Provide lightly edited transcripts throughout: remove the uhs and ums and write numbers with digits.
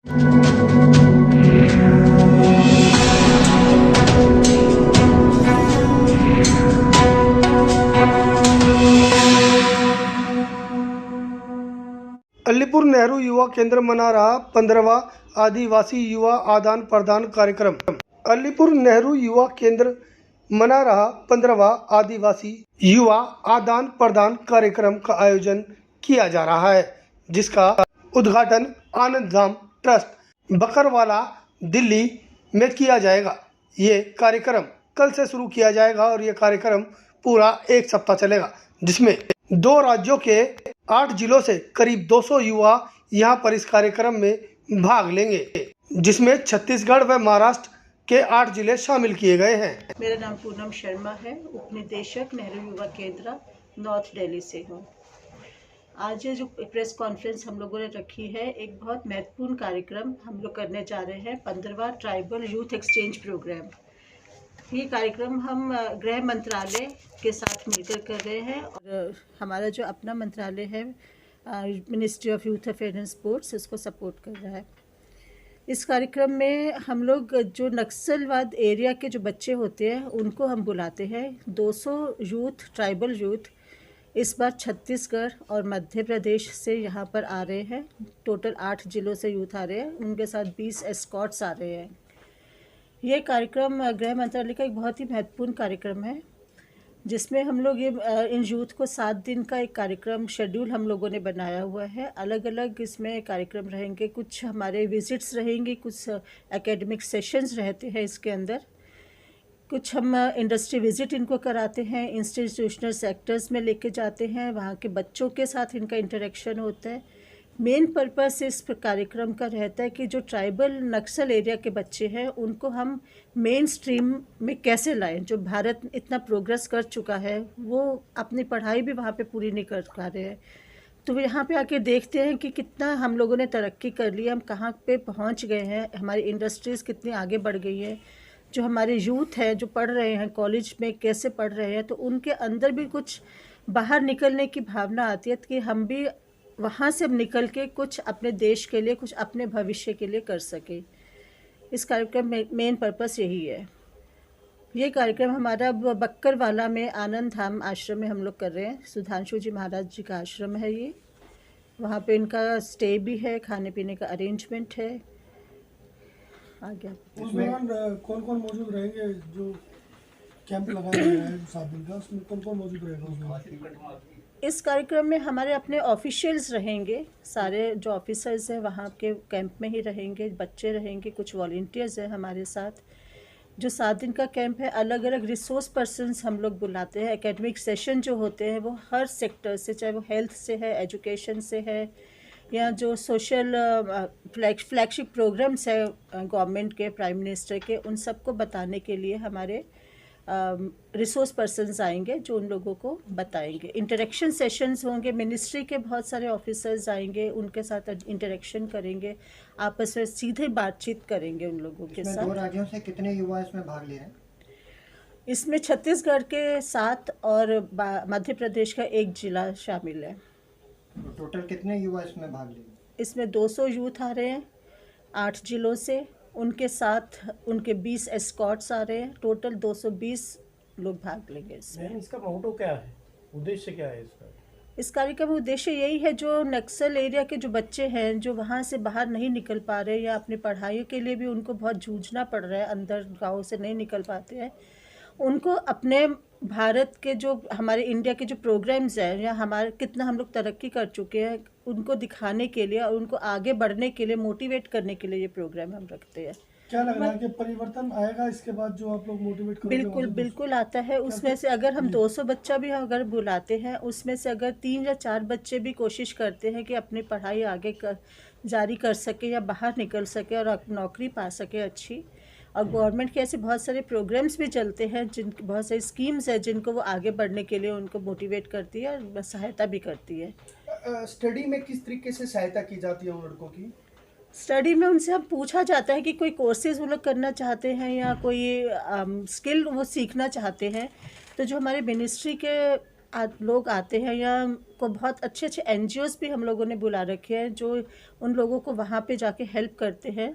अलीपुर नेहरू युवा केंद्र मना रहा 15वां आदिवासी युवा आदान प्रदान कार्यक्रम। अलीपुर नेहरू युवा केंद्र मना रहा 15वां आदिवासी युवा आदान प्रदान कार्यक्रम का आयोजन किया जा रहा है, जिसका उद्घाटन आनंद धाम ट्रस्ट बकरवाला दिल्ली में किया जाएगा। ये कार्यक्रम कल से शुरू किया जाएगा और ये कार्यक्रम पूरा एक सप्ताह चलेगा, जिसमें 2 राज्यों के 8 जिलों से करीब 200 युवा यहां पर इस कार्यक्रम में भाग लेंगे, जिसमें छत्तीसगढ़ व महाराष्ट्र के 8 जिले शामिल किए गए हैं। मेरा नाम पूनम शर्मा है, उपनिदेशक नेहरू युवा केंद्र नॉर्थ दिल्ली से हूँ। आज जो प्रेस कॉन्फ्रेंस हम लोगों ने रखी है, एक बहुत महत्वपूर्ण कार्यक्रम हम लोग करने जा रहे हैं, 15वां ट्राइबल यूथ एक्सचेंज प्रोग्राम। ये कार्यक्रम हम गृह मंत्रालय के साथ मिलकर कर रहे हैं और हमारा जो अपना मंत्रालय है, ministry of youth affair and sports, उसको सपोर्ट कर रहा है। इस कार्यक्रम में हम लोग जो नक्सलवाद एरिया के जो बच्चे होते हैं उनको हम बुलाते हैं। 200 यूथ, ट्राइबल यूथ इस बार छत्तीसगढ़ और मध्य प्रदेश से यहाँ पर आ रहे हैं। टोटल 8 जिलों से यूथ आ रहे हैं, उनके साथ 20 एस्कॉर्ट्स आ रहे हैं। ये कार्यक्रम गृह मंत्रालय का एक बहुत ही महत्वपूर्ण कार्यक्रम है, जिसमें हम लोग इन यूथ को 7 दिन का एक कार्यक्रम शेड्यूल हम लोगों ने बनाया हुआ है। अलग अलग इसमें कार्यक्रम रहेंगे, कुछ हमारे विजिट्स रहेंगे, कुछ एकेडमिक सेशंस रहते हैं इसके अंदर, कुछ हम इंडस्ट्री विजिट इनको कराते हैं, इंस्टीट्यूशनल सेक्टर्स में लेके जाते हैं, वहाँ के बच्चों के साथ इनका इंटरेक्शन होता है। मेन पर्पस इस कार्यक्रम का रहता है कि जो ट्राइबल नक्सल एरिया के बच्चे हैं उनको हम मेन स्ट्रीम में कैसे लाएं। जो भारत इतना प्रोग्रेस कर चुका है वो अपनी पढ़ाई भी वहाँ पे पूरी नहीं कर पा रहे हैं, तो यहाँ पे आके देखते हैं कि कितना हम लोगों ने तरक्की कर ली, हम कहाँ पे पहुँच गए हैं, हमारी इंडस्ट्रीज़ कितनी आगे बढ़ गई है, जो हमारे यूथ है जो पढ़ रहे हैं कॉलेज में कैसे पढ़ रहे हैं, तो उनके अंदर भी कुछ बाहर निकलने की भावना आती है कि हम भी वहाँ से निकल के कुछ अपने देश के लिए, कुछ अपने भविष्य के लिए कर सके। इस कार्यक्रम में मेन पर्पस यही है। ये कार्यक्रम हमारा बक्करवाला में आनंद धाम आश्रम में हम लोग कर रहे हैं। सुधांशु जी महाराज जी का आश्रम है ये, वहाँ पे इनका स्टे भी है, खाने पीने का अरेंजमेंट है। आ गया। उस दौरान कौन कौन मौजूद रहेंगे? जो कैंप लगाया गया है 7 दिन का, उसमें कौन कौन मौजूद रहेगा? इस कार्यक्रम में हमारे अपने ऑफिशियल्स रहेंगे, सारे जो ऑफिसर्स हैं वहाँ के कैंप में ही रहेंगे, बच्चे रहेंगे, कुछ वॉलंटियर्स हैं हमारे साथ। जो 7 दिन का कैंप है, अलग अलग रिसोर्स पर्सन्स हम लोग बुलाते हैं। एकेडमिक सेशन जो होते हैं वो हर सेक्टर से, चाहे वो हेल्थ से है, एजुकेशन से है, या जो सोशल फ्लैगशिप प्रोग्राम्स है गवर्नमेंट के, प्राइम मिनिस्टर के, उन सबको बताने के लिए हमारे रिसोर्स पर्सन्स आएंगे जो उन लोगों को बताएंगे। इंटरेक्शन सेशंस होंगे, मिनिस्ट्री के बहुत सारे ऑफिसर्स आएंगे, उनके साथ इंटरेक्शन करेंगे, आपस में सीधे बातचीत करेंगे उन लोगों के साथ। 2 राज्यों से कितने युवा इसमें भाग ले रहे हैं? इसमें छत्तीसगढ़ के 7 और मध्य प्रदेश का 1 जिला शामिल है। टोटल कितने युवा इसमें भाग ले रहे हैं? इसमें 200 यूथ आ रहे हैं 8 जिलों से, उनके साथ उनके 20 एस्कॉर्ट्स आ रहे हैं। टोटल 220 लोग भाग लेंगे इसमें। इसका मोटो क्या है, उद्देश्य क्या है इसका? इस कार्यक्रम का उद्देश्य यही है, जो नक्सल एरिया के जो बच्चे हैं जो वहाँ से बाहर नहीं निकल पा रहे, या अपनी पढ़ाई के लिए भी उनको बहुत जूझना पड़ रहा है, अंदर गाँव से नहीं निकल पाते हैं, उनको अपने भारत के जो हमारे इंडिया के जो प्रोग्राम्स हैं, या हमारे कितना हम लोग तरक्की कर चुके हैं, उनको दिखाने के लिए और उनको आगे बढ़ने के लिए मोटिवेट करने के लिए ये प्रोग्राम हम रखते हैं। क्या लग रहा है कि परिवर्तन आएगा इसके बाद जो आप लोग मोटिवेट करोगे? बिल्कुल बिल्कुल आता है। उसमें से अगर हम 200 बच्चा भी अगर बुलाते हैं, उसमें से अगर 3 या 4 बच्चे भी कोशिश करते हैं कि अपनी पढ़ाई आगे जारी कर सके या बाहर निकल सके और नौकरी पा सके अच्छी, और गवर्नमेंट के ऐसे बहुत सारे प्रोग्राम्स भी चलते हैं, जिन बहुत सारी स्कीम्स है जिनको वो आगे बढ़ने के लिए उनको मोटिवेट करती है और सहायता भी करती है। स्टडी में किस तरीके से सहायता की जाती है उन लड़कों की? स्टडी में उनसे अब पूछा जाता है कि कोई कोर्सेज़ वो लोग करना चाहते हैं या कोई स्किल वो सीखना चाहते हैं, तो जो हमारे मिनिस्ट्री के लोग आते हैं, या को बहुत अच्छे अच्छे NGOs भी हम लोगों ने बुला रखे हैं जो उन लोगों को वहाँ पे जाके हेल्प करते हैं।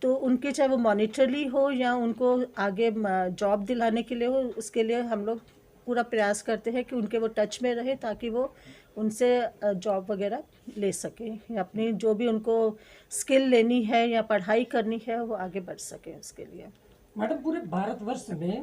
तो उनके चाहे वो मॉनिटरली हो या उनको आगे जॉब दिलाने के लिए हो, उसके लिए हम लोग पूरा प्रयास करते हैं कि उनके वो टच में रहे, ताकि वो उनसे जॉब वगैरह ले सकें, या अपनी जो भी उनको स्किल लेनी है या पढ़ाई करनी है वो आगे बढ़ सकें उसके लिए। मैडम, पूरे भारतवर्ष में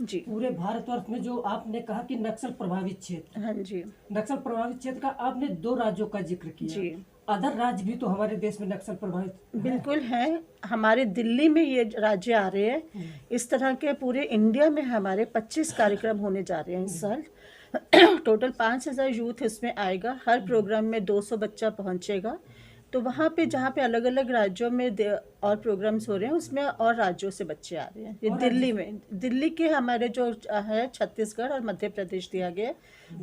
जी पूरे भारतवर्ष में जो आपने कहा कि नक्सल प्रभावित क्षेत्र, हाँ जी नक्सल प्रभावित क्षेत्र का आपने 2 राज्यों का जिक्र किया। जी अदर राज्य भी तो हमारे देश में नक्सल प्रभावित हैं। बिल्कुल है। हमारे दिल्ली में ये राज्य आ रहे हैं। इस तरह के पूरे इंडिया में हमारे 25 कार्यक्रम होने जा रहे हैं इस साल। टोटल 5000 यूथ इसमें आएगा। हर प्रोग्राम में 200 बच्चा पहुंचेगा। तो वहाँ पे जहाँ पे अलग अलग राज्यों में और प्रोग्राम्स हो रहे हैं, उसमें और राज्यों से बच्चे आ रहे हैं। ये दिल्ली में, दिल्ली के हमारे जो है छत्तीसगढ़ और मध्य प्रदेश दिया गया है।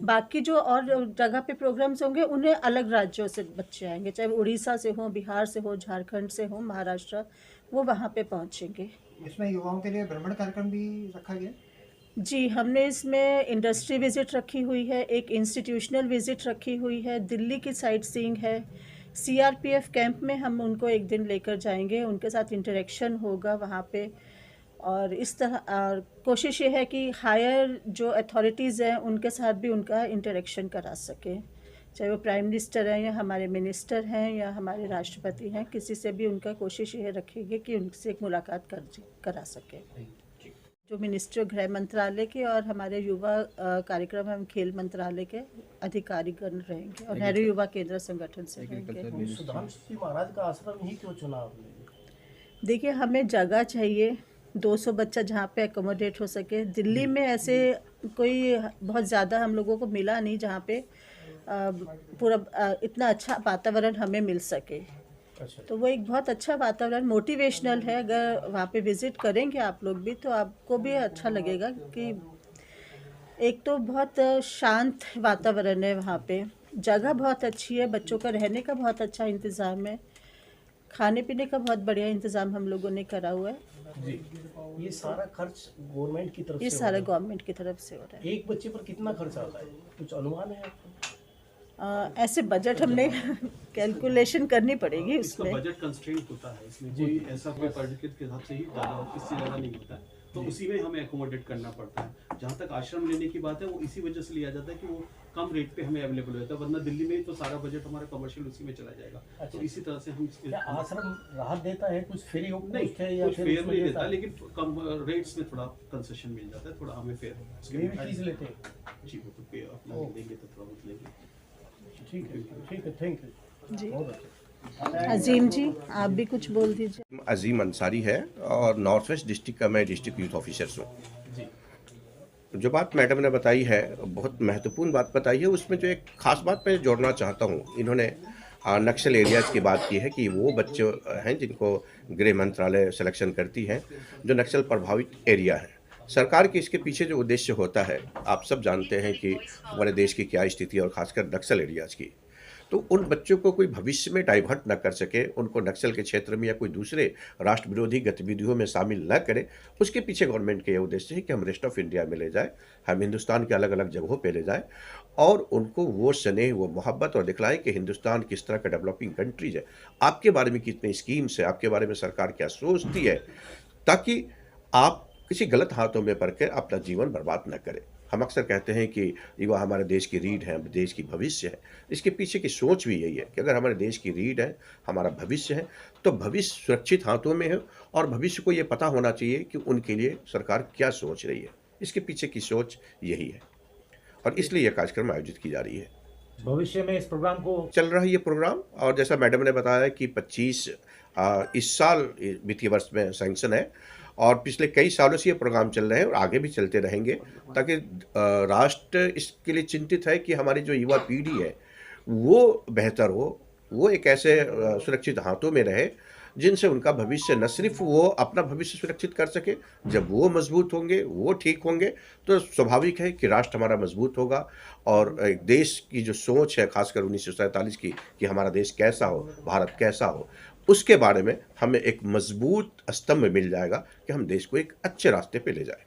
बाकी जो और जगह पे प्रोग्राम्स होंगे उन्हें अलग राज्यों से बच्चे आएंगे, चाहे वो उड़ीसा से हो, बिहार से हो, झारखंड से हो, महाराष्ट्र, वो वहाँ पे पहुँचेंगे। इसमें युवाओं के लिए भ्रमण कार्यक्रम भी रखा गया? जी, हमने इसमें इंडस्ट्री विजिट रखी हुई है, एक इंस्टीट्यूशनल विजिट रखी हुई है, दिल्ली की साइट सीइंग है। CRPF कैंप में हम उनको एक दिन लेकर जाएंगे, उनके साथ इंटरेक्शन होगा वहाँ पे। और इस तरह कोशिश ये है कि हायर जो अथॉरिटीज़ हैं उनके साथ भी उनका इंटरेक्शन करा सके, चाहे वो प्राइम मिनिस्टर हैं या हमारे मिनिस्टर हैं या हमारे राष्ट्रपति हैं, किसी से भी उनका कोशिश ये रखेंगे कि उनसे एक मुलाकात करा सके। जो मिनिस्टर गृह मंत्रालय के और हमारे युवा कार्यक्रम एवं खेल मंत्रालय के अधिकारीगण रहेंगे और नेहरू युवा केंद्र संगठन से रहेंगे। सुधांशु जी महाराज का आश्रम ही क्यों चुना आपने? देखिए, हमें जगह चाहिए, 200 बच्चा जहाँ पे एकोमोडेट हो सके। दिल्ली में ऐसे कोई बहुत ज़्यादा हम लोगों को मिला नहीं जहाँ पे पूरा इतना अच्छा वातावरण हमें मिल सके। अच्छा, तो वो एक बहुत अच्छा वातावरण, मोटिवेशनल है। अगर वहाँ पे विज़िट करेंगे आप लोग भी तो आपको भी अच्छा लगेगा कि एक तो बहुत शांत वातावरण है वहाँ पे, जगह बहुत अच्छी है, बच्चों का रहने का बहुत अच्छा इंतज़ाम है, खाने पीने का बहुत बढ़िया इंतज़ाम हम लोगों ने करा हुआ है। जी, ये सारा खर्च गवर्नमेंट की तरफ ये से हो सारा रहा है। गवर्नमेंट की तरफ से हो रहा है। एक बच्चे पर कितना खर्च आता है, कुछ अनुमान है आपको? ऐसे बजट हमने कैलकुलेशन करनी पड़ेगी इसका उसमें। बजट कंस्ट्रेंट होता है, इसमें कोई ऐसा कोई पर के हिसाब से ही ज़्यादा, इससे ज़्यादा नहीं होता है, तो उसी में हमें एकोमोडेट करना पड़ता है। जहाँ तक आश्रम लेने की बात है, वो इसी वजह से लिया जाता है कि वो कम रेट पे हमें अवेलेबल होता है, वरना दिल्ली में तो सारा बजट हमारा कमर्शियल उसी में चला जाएगा। तो इसी तरह से हम क्या आश्रम राहत देता है, कुछ फ्री ऑफ नहीं, कॉस्ट है या कुछ फिर फेयर उसमें नहीं देता देता, है? लेकिन कम रेट्स में थोड़ा कंसेशन मिल जाता है, थोड़ा हमें फेयर ये भी फीस लेते हैं? जी, वो तो पे अपना देंगे तो थोड़ा बहुत लेंगे। ठीक है, थैंक यू जी, बहुत अच्छा। अजीम जी आप भी कुछ बोल दीजिए। अजीम अंसारी है और नॉर्थ वेस्ट डिस्ट्रिक्ट का मैं डिस्ट्रिक्ट यूथ ऑफिसर हूँ। जी, जो बात मैडम ने बताई है, बहुत महत्वपूर्ण बात बताई है। उसमें जो एक खास बात मैं जोड़ना चाहता हूँ, इन्होंने नक्सल एरियाज़ की बात की है कि वो बच्चे हैं जिनको गृह मंत्रालय सिलेक्शन करती है, जो नक्सल प्रभावित एरिया है। सरकार के इसके पीछे जो उद्देश्य होता है, आप सब जानते हैं कि हमारे देश की क्या स्थिति है और ख़ासकर नक्सल एरियाज़ की। तो उन बच्चों को कोई भविष्य में डाइवर्ट न कर सके, उनको नक्सल के क्षेत्र में या कोई दूसरे राष्ट्र विरोधी गतिविधियों में शामिल न करे, उसके पीछे गवर्नमेंट के ये उद्देश्य है कि हम रेस्ट ऑफ इंडिया में ले जाए, हम हिंदुस्तान के अलग अलग जगहों पे ले जाए और उनको वो स्नेह, वो मोहब्बत और दिखलाए कि हिंदुस्तान किस तरह का डेवलपिंग कंट्रीज है, आपके बारे में कितनी स्कीम्स है, आपके बारे में सरकार क्या सोचती है, ताकि आप किसी गलत हाथों में पड़ के अपना जीवन बर्बाद न करें। हम अक्सर कहते हैं कि युवा हमारे देश की रीढ़ है, देश की भविष्य है। इसके पीछे की सोच भी यही है कि अगर हमारे देश की रीढ़ है, हमारा भविष्य है, तो भविष्य सुरक्षित हाथों में है और भविष्य को ये पता होना चाहिए कि उनके लिए सरकार क्या सोच रही है। इसके पीछे की सोच यही है और इसलिए यह कार्यक्रम आयोजित की जा रही है। भविष्य में इस प्रोग्राम को चल रहा है ये प्रोग्राम, और जैसा मैडम ने बताया कि 25 इस साल वित्तीय वर्ष में सैंक्शन है और पिछले कई सालों से ये प्रोग्राम चल रहे हैं और आगे भी चलते रहेंगे, ताकि राष्ट्र इसके लिए चिंतित है कि हमारी जो युवा पीढ़ी है वो बेहतर हो, वो एक ऐसे सुरक्षित हाथों में रहे जिनसे उनका भविष्य न सिर्फ वो अपना भविष्य सुरक्षित कर सके, जब वो मजबूत होंगे, वो ठीक होंगे, तो स्वाभाविक है कि राष्ट्र हमारा मजबूत होगा और एक देश की जो सोच है, खासकर 1947 की, कि हमारा देश कैसा हो, भारत कैसा हो, उसके बारे में हमें एक मजबूत स्तंभ मिल जाएगा कि हम देश को एक अच्छे रास्ते पे ले जाएं।